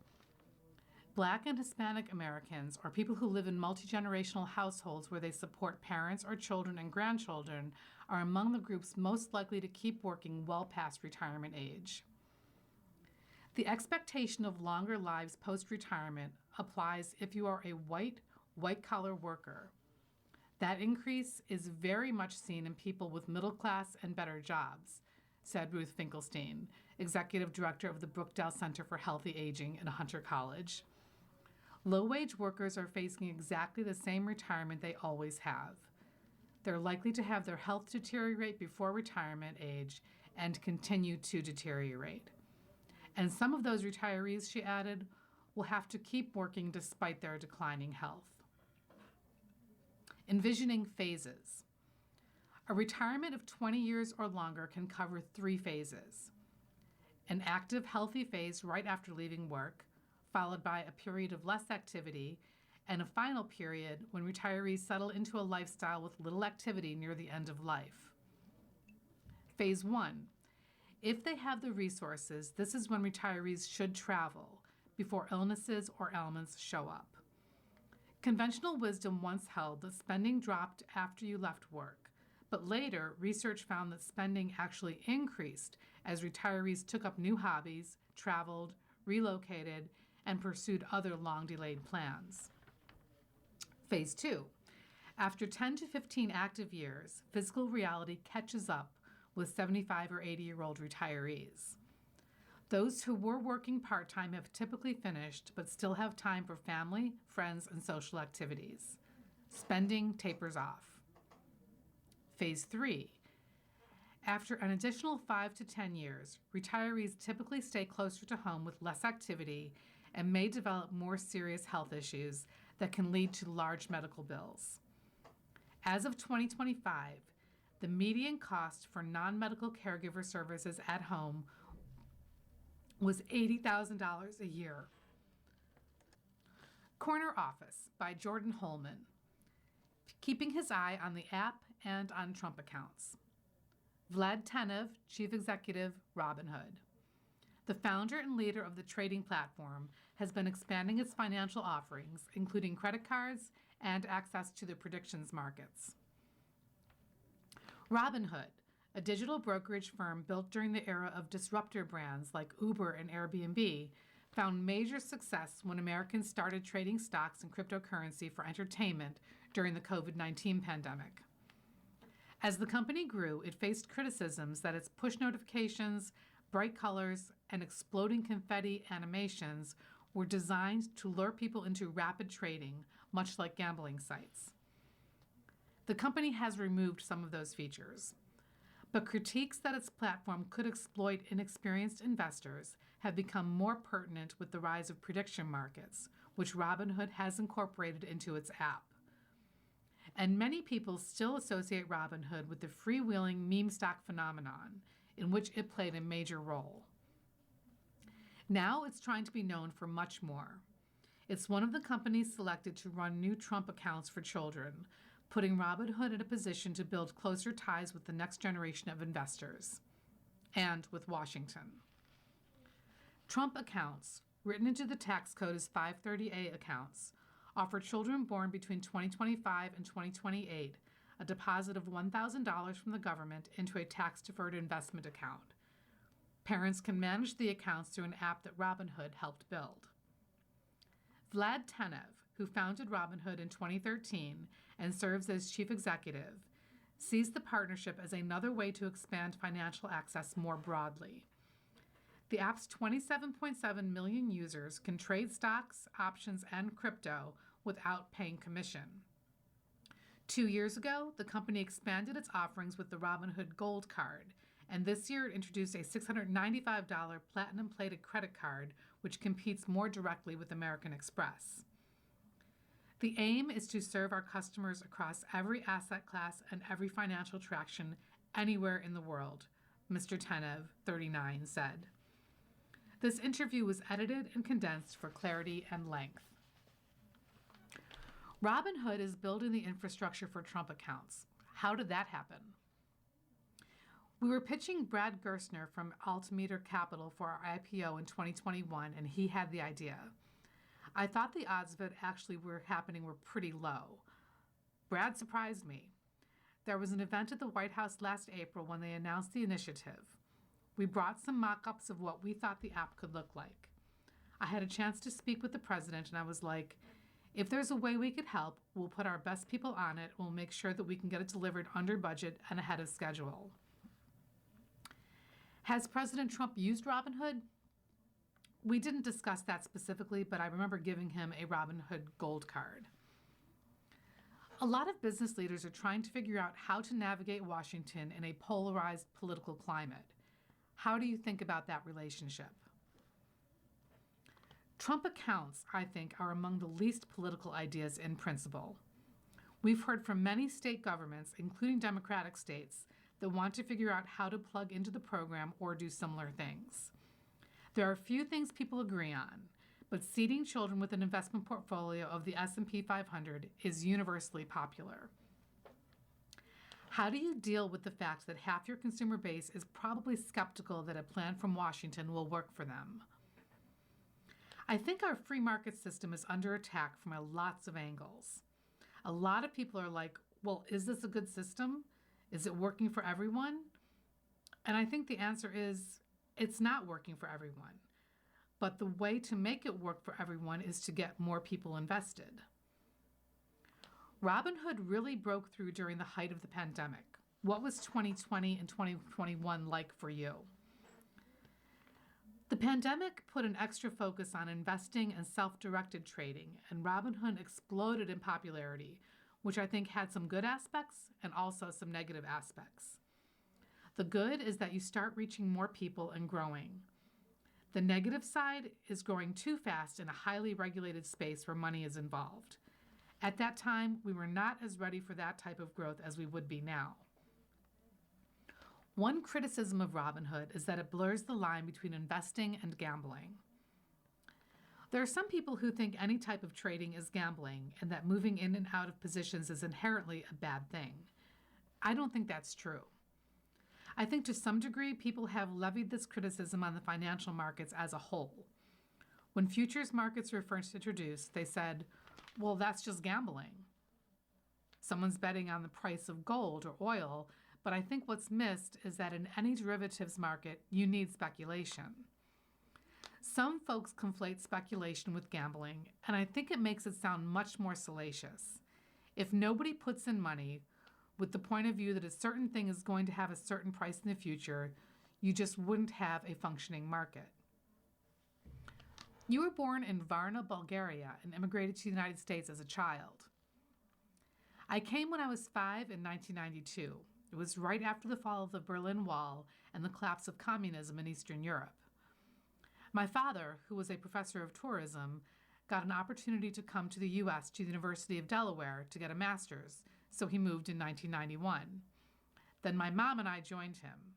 Speaker 2: Black and Hispanic Americans, or people who live in multi-generational households where they support parents or children and grandchildren, are among the groups most likely to keep working well past retirement age. The expectation of longer lives post-retirement applies if you are a white-collar worker. That increase is very much seen in people with middle-class and better jobs, said Ruth Finkelstein, Executive Director of the Brookdale Center for Healthy Aging at Hunter College. Low-wage workers are facing exactly the same retirement they always have. They're likely to have their health deteriorate before retirement age and continue to deteriorate. And some of those retirees, she added, will have to keep working despite their declining health. Envisioning phases. A retirement of 20 years or longer can cover 3 phases. An active, healthy phase right after leaving work, followed by a period of less activity, and a final period when retirees settle into a lifestyle with little activity near the end of life. Phase 1. If they have the resources, this is when retirees should travel before illnesses or ailments show up. Conventional wisdom once held that spending dropped after you left work, but later research found that spending actually increased as retirees took up new hobbies, traveled, relocated, and pursued other long-delayed plans. Phase 2. After 10 to 15 active years, physical reality catches up with 75 or 80-year-old retirees. Those who were working part-time have typically finished but still have time for family, friends, and social activities. Spending tapers off. Phase 3. After an additional 5 to 10 years, retirees typically stay closer to home with less activity and may develop more serious health issues that can lead to large medical bills. As of 2025, the median cost for non-medical caregiver services at home was $80,000 a year. Corner Office by Jordan Holman, keeping his eye on the app and on Trump accounts. Vlad Tenev, Chief Executive, Robinhood. The founder and leader of the trading platform has been expanding its financial offerings, including credit cards and access to the predictions markets. Robinhood, a digital brokerage firm built during the era of disruptor brands like Uber and Airbnb, found major success when Americans started trading stocks and cryptocurrency for entertainment during the COVID-19 pandemic. As the company grew, it faced criticisms that its push notifications, bright colors, and exploding confetti animations were designed to lure people into rapid trading, much like gambling sites. The company has removed some of those features, but critiques that its platform could exploit inexperienced investors have become more pertinent with the rise of prediction markets, which Robinhood has incorporated into its app. And many people still associate Robinhood with the freewheeling meme stock phenomenon, in which it played a major role. Now it's trying to be known for much more. It's one of the companies selected to run new Trump accounts for children, putting Robinhood in a position to build closer ties with the next generation of investors, and with Washington. Trump accounts, written into the tax code as 530A accounts, offer children born between 2025 and 2028 a deposit of $1,000 from the government into a tax-deferred investment account. Parents can manage the accounts through an app that Robinhood helped build. Vlad Tenev, who founded Robinhood in 2013 and serves as chief executive, sees the partnership as another way to expand financial access more broadly. The app's 27.7 million users can trade stocks, options, and crypto without paying commission. 2 years ago, the company expanded its offerings with the Robinhood Gold Card, and this year it introduced a $695 platinum-plated credit card, which competes more directly with American Express. The aim is to serve our customers across every asset class and every financial transaction anywhere in the world, Mr. Tenev, 39, said. This interview was edited and condensed for clarity and length. Robinhood is building the infrastructure for Trump accounts. How did that happen? We were pitching Brad Gerstner from Altimeter Capital for our IPO in 2021, and he had the idea. I thought the odds of it actually were pretty low. Brad surprised me. There was an event at the White House last April when they announced the initiative. We brought some mock-ups of what we thought the app could look like. I had a chance to speak with the president, and I was like, if there's a way we could help, we'll put our best people on it. We'll make sure that we can get it delivered under budget and ahead of schedule. Has President Trump used Robinhood? We didn't discuss that specifically, but I remember giving him a Robinhood Gold Card. A lot of business leaders are trying to figure out how to navigate Washington in a polarized political climate. How do you think about that relationship? Trump accounts, I think, are among the least political ideas in principle. We've heard from many state governments, including Democratic states, that want to figure out how to plug into the program or do similar things. There are few things people agree on, but seeding children with an investment portfolio of the S&P 500 is universally popular. How do you deal with the fact that half your consumer base is probably skeptical that a plan from Washington will work for them? I think our free market system is under attack from lots of angles. A lot of people are like, well, is this a good system? Is it working for everyone? And I think the answer is, it's not working for everyone. But the way to make it work for everyone is to get more people invested. Robinhood really broke through during the height of the pandemic. What was 2020 and 2021 like for you? The pandemic put an extra focus on investing and self-directed trading, and Robinhood exploded in popularity, which I think had some good aspects and also some negative aspects. The good is that you start reaching more people and growing. The negative side is growing too fast in a highly regulated space where money is involved. At that time, we were not as ready for that type of growth as we would be now. One criticism of Robinhood is that it blurs the line between investing and gambling. There are some people who think any type of trading is gambling and that moving in and out of positions is inherently a bad thing. I don't think that's true. I think to some degree people have levied this criticism on the financial markets as a whole. When futures markets were first introduced, they said, well, that's just gambling. Someone's betting on the price of gold or oil, but I think what's missed is that in any derivatives market, you need speculation. Some folks conflate speculation with gambling, and I think it makes it sound much more salacious. If nobody puts in money with the point of view that a certain thing is going to have a certain price in the future, you just wouldn't have a functioning market. You were born in Varna, Bulgaria, and immigrated to the United States as a child. I came when I was 5 in 1992. It was right after the fall of the Berlin Wall and the collapse of communism in Eastern Europe. My father, who was a professor of tourism, got an opportunity to come to the U.S. to the University of Delaware to get a master's, so he moved in 1991. Then my mom and I joined him.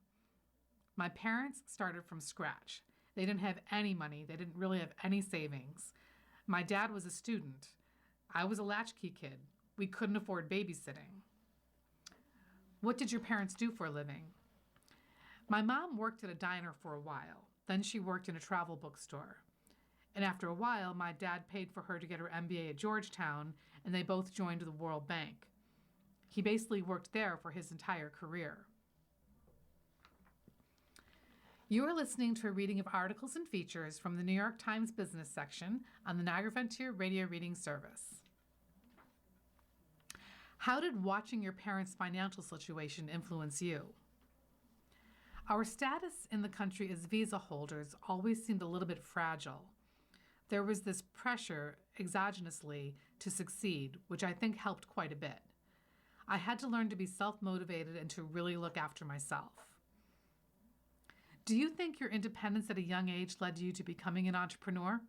Speaker 2: My parents started from scratch. They didn't have any money. They didn't really have any savings. My dad was a student. I was a latchkey kid. We couldn't afford babysitting. What did your parents do for a living? My mom worked at a diner for a while. Then she worked in a travel bookstore. And after a while, my dad paid for her to get her MBA at Georgetown, and they both joined the World Bank. He basically worked there for his entire career. You are listening to a reading of articles and features from the New York Times business section on the Niagara Frontier Radio Reading Service. How did watching your parents' financial situation influence you? Our status in the country as visa holders always seemed a little bit fragile. There was this pressure exogenously to succeed, which I think helped quite a bit. I had to learn to be self-motivated and to really look after myself. Do you think your independence at a young age led you to becoming an entrepreneur?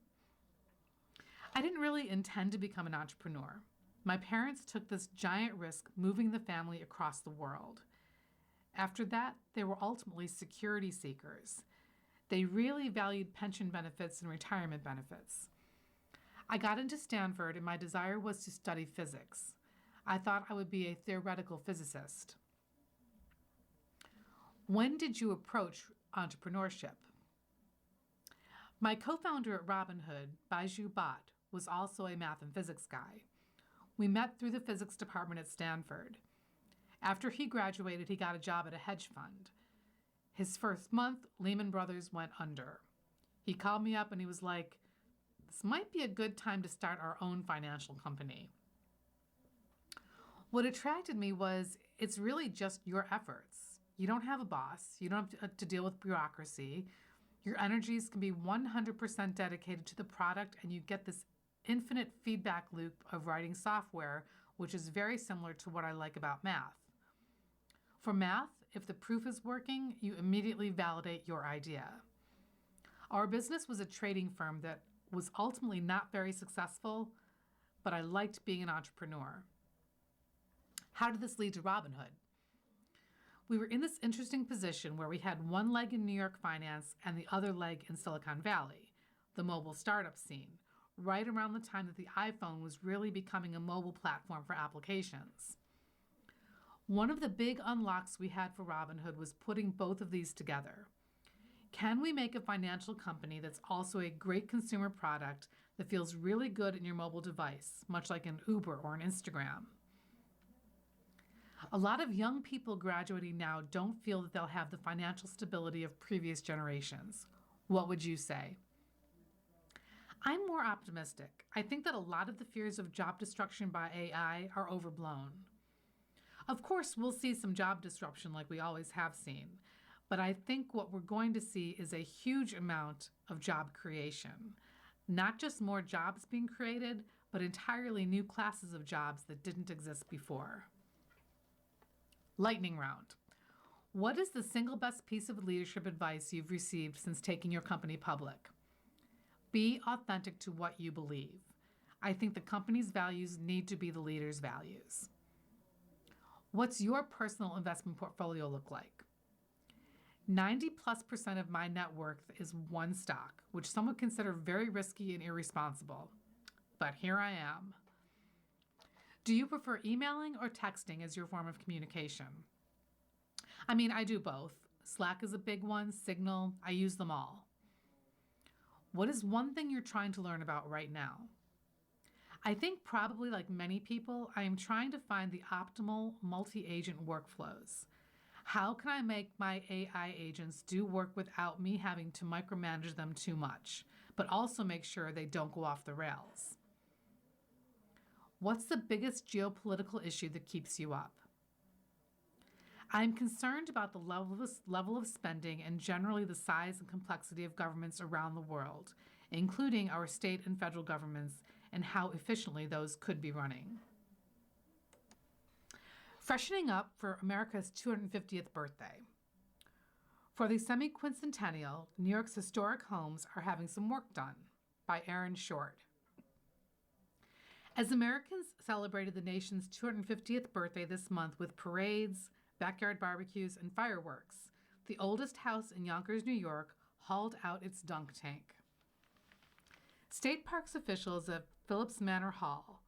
Speaker 2: I didn't really intend to become an entrepreneur. My parents took this giant risk moving the family across the world. After that, they were ultimately security seekers. They really valued pension benefits and retirement benefits. I got into Stanford and my desire was to study physics. I thought I would be a theoretical physicist. When did you approach entrepreneurship? My co-founder at Robinhood, Baiju Bhatt, was also a math and physics guy. We met through the physics department at Stanford. After he graduated, he got a job at a hedge fund. His first month, Lehman Brothers went under. He called me up and he was like, "This might be a good time to start our own financial company." What attracted me was it's really just your efforts. You don't have a boss. You don't have to deal with bureaucracy. Your energies can be 100% dedicated to the product, and you get this infinite feedback loop of writing software, which is very similar to what I like about math. For math, if the proof is working, you immediately validate your idea. Our business was a trading firm that was ultimately not very successful, but I liked being an entrepreneur. How did this lead to Robinhood? We were in this interesting position where we had one leg in New York finance and the other leg in Silicon Valley, the mobile startup scene, right around the time that the iPhone was really becoming a mobile platform for applications. One of the big unlocks we had for Robinhood was putting both of these together. Can we make a financial company that's also a great consumer product that feels really good in your mobile device, much like an Uber or an Instagram? A lot of young people graduating now don't feel that they'll have the financial stability of previous generations. What would you say? I'm more optimistic. I think that a lot of the fears of job destruction by AI are overblown. Of course, we'll see some job disruption like we always have seen, but I think what we're going to see is a huge amount of job creation. Not just more jobs being created, but entirely new classes of jobs that didn't exist before. Lightning round. What is the single best piece of leadership advice you've received since taking your company public? Be authentic to what you believe. I think the company's values need to be the leader's values. What's your personal investment portfolio look like? 90+% of my net worth is one stock, which some would consider very risky and irresponsible. But here I am. Do you prefer emailing or texting as your form of communication? I mean, I do both. Slack is a big one, Signal, I use them all. What is one thing you're trying to learn about right now? I think probably like many people, I am trying to find the optimal multi-agent workflows. How can I make my AI agents do work without me having to micromanage them too much, but also make sure they don't go off the rails? What's the biggest geopolitical issue that keeps you up? I'm concerned about the level of spending and generally the size and complexity of governments around the world, including our state and federal governments, and how efficiently those could be running. Freshening up for America's 250th birthday. For the semi-quincentennial, New York's historic homes are having some work done, by Aaron Short. As Americans celebrated the nation's 250th birthday this month with parades, backyard barbecues, and fireworks, the oldest house in Yonkers, New York, hauled out its dunk tank. State Parks officials at Phillips Manor Hall,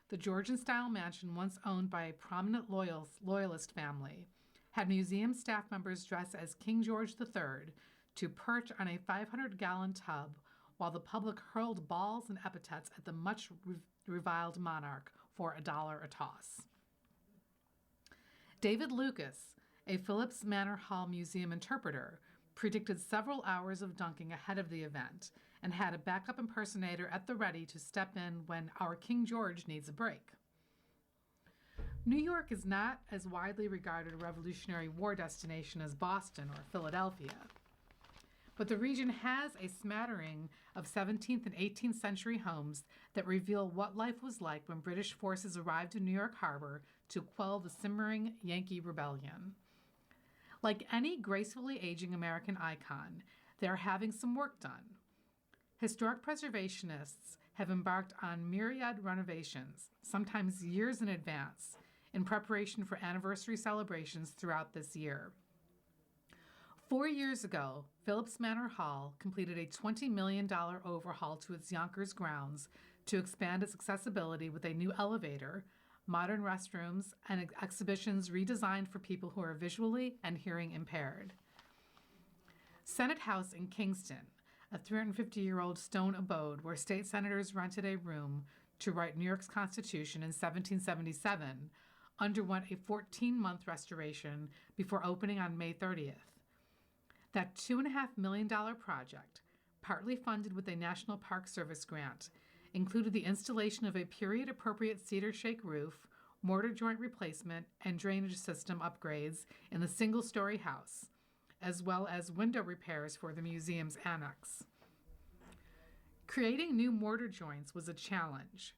Speaker 2: the Georgian-style mansion once owned by a prominent loyalist family, had museum staff members dress as King George III to perch on a 500-gallon tub while the public hurled balls and epithets at the much reviled monarch for $1 a toss. David Lucas, a Phillips Manor Hall museum interpreter, predicted several hours of dunking ahead of the event and had a backup impersonator at the ready to step in when our King George needs a break. New York is not as widely regarded a Revolutionary War destination as Boston or Philadelphia, but the region has a smattering of 17th and 18th century homes that reveal what life was like when British forces arrived in New York Harbor to quell the simmering Yankee rebellion. Like any gracefully aging American icon, they are having some work done. Historic preservationists have embarked on myriad renovations, sometimes years in advance, in preparation for anniversary celebrations throughout this year. 4 years ago, Phillips Manor Hall completed a $20 million overhaul to its Yonkers grounds to expand its accessibility with a new elevator, modern restrooms, and exhibitions redesigned for people who are visually and hearing impaired. Senate House in Kingston, a 350-year-old stone abode where state senators rented a room to write New York's Constitution in 1777, underwent a 14-month restoration before opening on May 30th. That $2.5 million project, partly funded with a National Park Service grant, included the installation of a period-appropriate cedar shake roof, mortar joint replacement, and drainage system upgrades in the single-story house, as well as window repairs for the museum's annex. Creating new mortar joints was a challenge.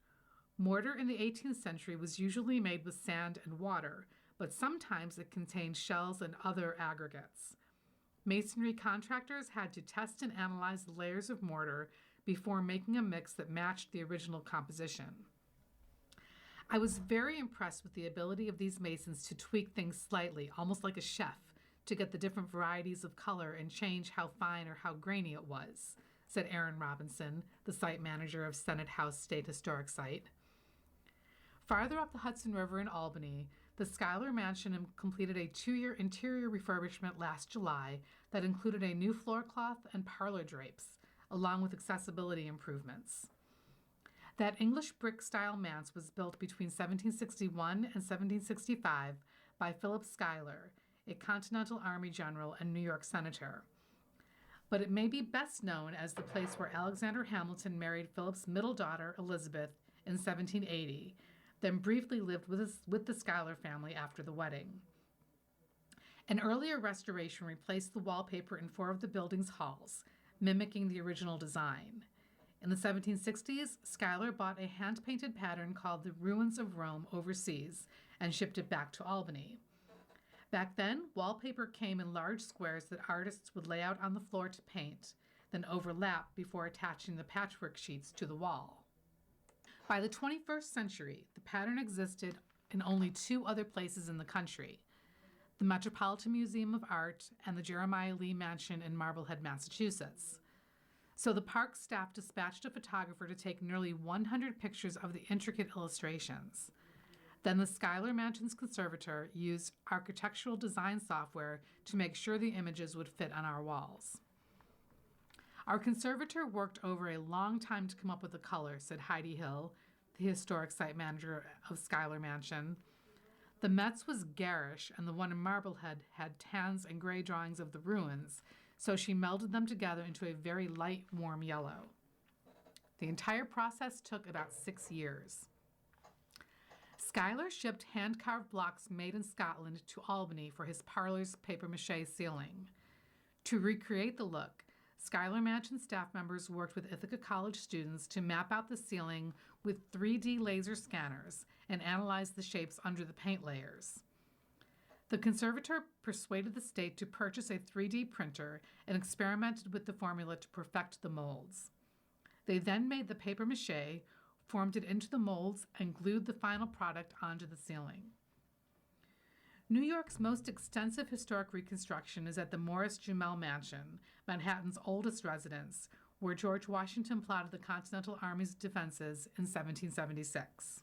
Speaker 2: Mortar in the 18th century was usually made with sand and water, but sometimes it contained shells and other aggregates. Masonry contractors had to test and analyze the layers of mortar before making a mix that matched the original composition. I was very impressed with the ability of these masons to tweak things slightly, almost like a chef, to get the different varieties of color and change how fine or how grainy it was, said Aaron Robinson, the site manager of Senate House State Historic Site. Farther up the Hudson River in Albany, the Schuyler Mansion completed a 2-year interior refurbishment last July that included a new floor cloth and parlor drapes, along with accessibility improvements. That English brick-style manse was built between 1761 and 1765 by Philip Schuyler, a Continental Army general and New York senator. But it may be best known as the place where Alexander Hamilton married Philip's middle daughter, Elizabeth, in 1780, then briefly lived with the Schuyler family after the wedding. An earlier restoration replaced the wallpaper in 4 of the building's halls, mimicking the original design. In the 1760s, Schuyler bought a hand-painted pattern called the Ruins of Rome overseas and shipped it back to Albany. Back then, wallpaper came in large squares that artists would lay out on the floor to paint, then overlap before attaching the patchwork sheets to the wall. By the 21st century, the pattern existed in only 2 other places in the country, the Metropolitan Museum of Art and the Jeremiah Lee Mansion in Marblehead, Massachusetts. So the park staff dispatched a photographer to take nearly 100 pictures of the intricate illustrations. Then the Schuyler Mansion's conservator used architectural design software to make sure the images would fit on our walls. Our conservator worked over a long time to come up with the color, said Heidi Hill, the historic site manager of Schuyler Mansion. The Met's was garish, and the one in Marblehead had tans and gray drawings of the ruins, so she melded them together into a very light, warm yellow. The entire process took about 6 years. Schuyler shipped hand-carved blocks made in Scotland to Albany for his parlor's papier-mâché ceiling. To recreate the look, Schuyler Mansion staff members worked with Ithaca College students to map out the ceiling with 3D laser scanners and analyze the shapes under the paint layers. The conservator persuaded the state to purchase a 3D printer and experimented with the formula to perfect the molds. They then made the papier-mâché, formed it into the molds, and glued the final product onto the ceiling. New York's most extensive historic reconstruction is at the Morris Jumel Mansion, Manhattan's oldest residence, where George Washington plotted the Continental Army's defenses in 1776.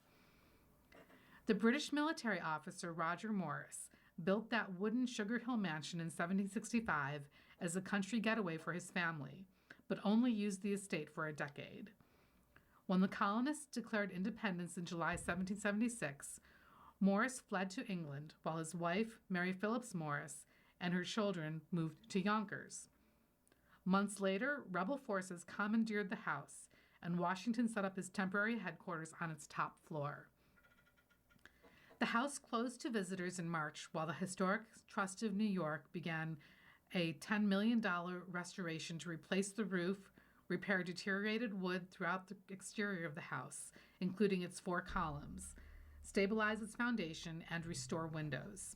Speaker 2: The British military officer Roger Morris built that wooden Sugar Hill Mansion in 1765 as a country getaway for his family, but only used the estate for a decade. When the colonists declared independence in July 1776, Morris fled to England while his wife, Mary Phillips Morris, and her children moved to Yonkers. Months later, rebel forces commandeered the house, and Washington set up his temporary headquarters on its top floor. The house closed to visitors in March while the Historic Trust of New York began a $10 million restoration to replace the roof, repair deteriorated wood throughout the exterior of the house, including its 4 columns, stabilize its foundation, and restore windows.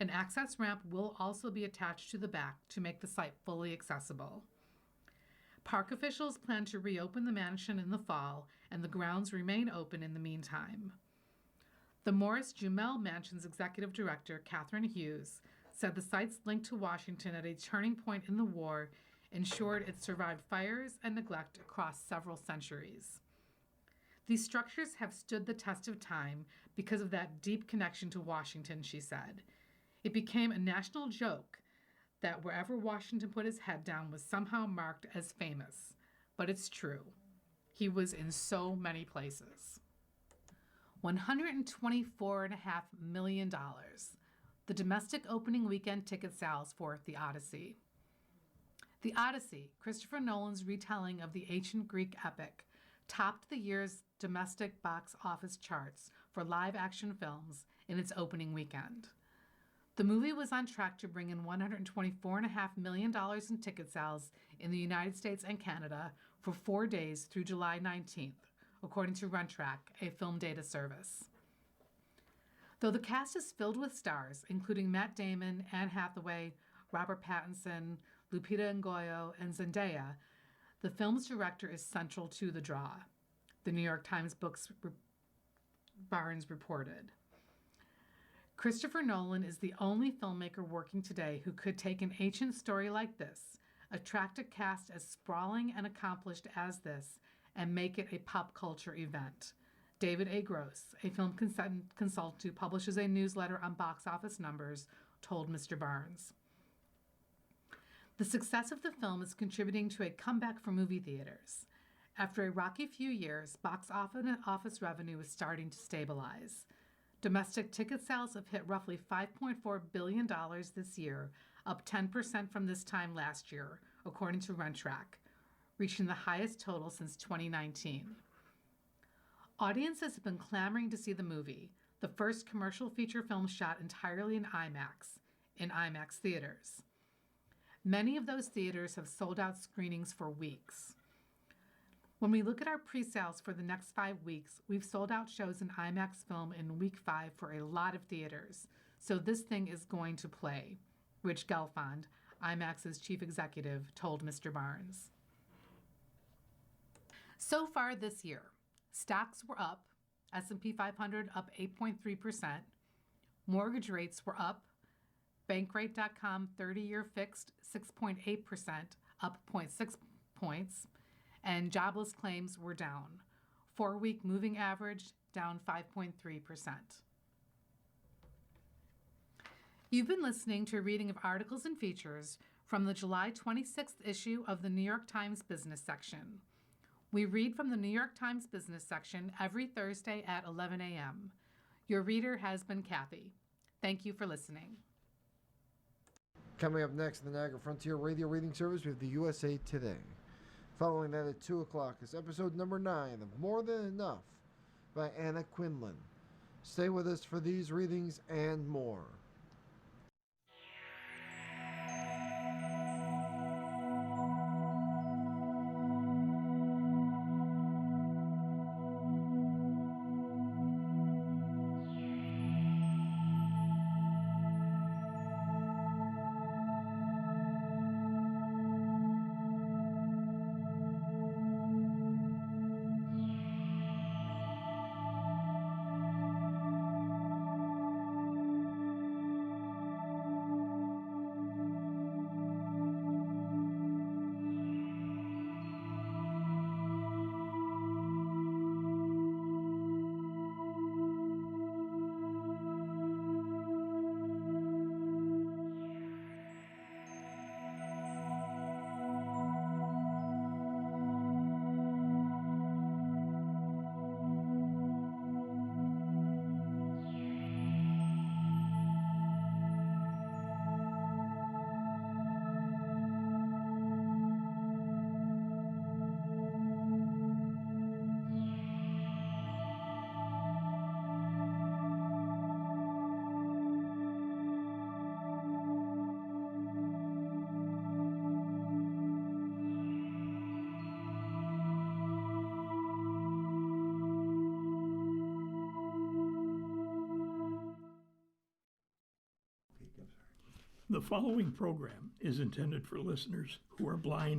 Speaker 2: An access ramp will also be attached to the back to make the site fully accessible. Park officials plan to reopen the mansion in the fall, and the grounds remain open in the meantime. The Morris Jumel Mansion's executive director, Catherine Hughes, said the site's link to Washington at a turning point in the war ensured it survived fires and neglect across several centuries. These structures have stood the test of time because of that deep connection to Washington, she said. It became a national joke that wherever Washington put his head down was somehow marked as famous. But it's true. He was in so many places. $124.5 million. The domestic opening weekend ticket sales for The Odyssey. The Odyssey, Christopher Nolan's retelling of the ancient Greek epic, topped the year's domestic box office charts for live-action films in its opening weekend. The movie was on track to bring in $124.5 million in ticket sales in the United States and Canada for 4 days through July 19th, according to RentTrack, a film data service. Though the cast is filled with stars, including Matt Damon, Anne Hathaway, Robert Pattinson, Lupita Nyong'o, and Zendaya, the film's director is central to the draw, the New York Times Barnes reported. Christopher Nolan is the only filmmaker working today who could take an ancient story like this, attract a cast as sprawling and accomplished as this, and make it a pop culture event. David A. Gross, a film consultant who publishes a newsletter on box office numbers, told Mr. Barnes. The success of the film is contributing to a comeback for movie theaters. After a rocky few years, box office revenue is starting to stabilize. Domestic ticket sales have hit roughly $5.4 billion this year, up 10% from this time last year, according to RentTrack, reaching the highest total since 2019. Audiences have been clamoring to see the movie, the first commercial feature film shot entirely in IMAX theaters. Many of those theaters have sold out screenings for weeks. When we look at our pre-sales for the next 5 weeks, we've sold out shows in IMAX film in week 5 for a lot of theaters, so this thing is going to play, Rich Gelfond, IMAX's chief executive, told Mr. Barnes. So far this year, stocks were up, S&P 500 up 8.3%, mortgage rates were up, Bankrate.com 30-year fixed 6.8%, up 0.6 points, and jobless claims were down. 4-week moving average down 5.3%. You've been listening to a reading of articles and features from the July 26th issue of the New York Times Business section. We read from the New York Times Business section every Thursday at 11 a.m. Your reader has been Kathy. Thank you for listening.
Speaker 1: Coming up next in the Niagara Frontier Radio Reading Service, we have the USA Today. Following that at 2 o'clock is episode number 9 of More Than Enough by Anna Quinlan. Stay with us for these readings and more.
Speaker 3: The following program is intended for listeners who are blind